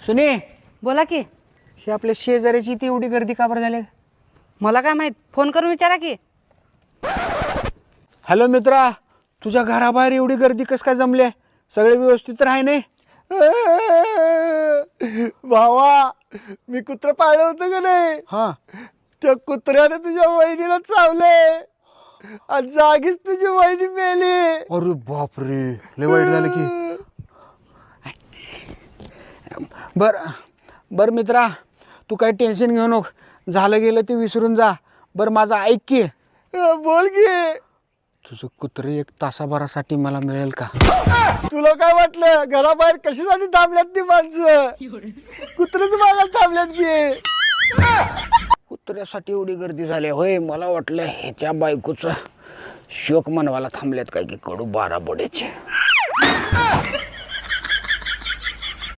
सुने, बोला की. हे आपल्या शेजाऱ्याची ती एवढी गर्दी का बरं झाली? मला काय माहित, फोन करून विचारा की. हॅलो मित्रा, तुझ्या घराबाहेर एवढी गर्दी कस काय जमली? सगळे व्यवस्थित तर आहे नाही? भावा, मी कुत्र पाळलं होतं का नाही? हा. त्या कुत्र्याने तुझ्या वहिनीला चावले आणि जागीच तुझी वहिनी मेली. अरे बापरे, लय वाईट झालं की. बर मित्रा, तू काही टेन्शन घेऊ नको. झालं गेलं ते विसरून जा. बरं माझं ऐक की. बोल की. तुझं कुत्रे 1 तासाभरासाठी मला मिळेल का? तुला काय वाटलं घराबाहेर कशासाठी थांबल्यात ती माणसं? कुत्रेच बघायला थांबल्यात की. कुत्र्यासाठी एवढी गर्दी झाली होय? मला वाटलं ह्याच्या बायकोचा शोक मनवायला थांबल्यात काय की कडू 12 बोड्याचे.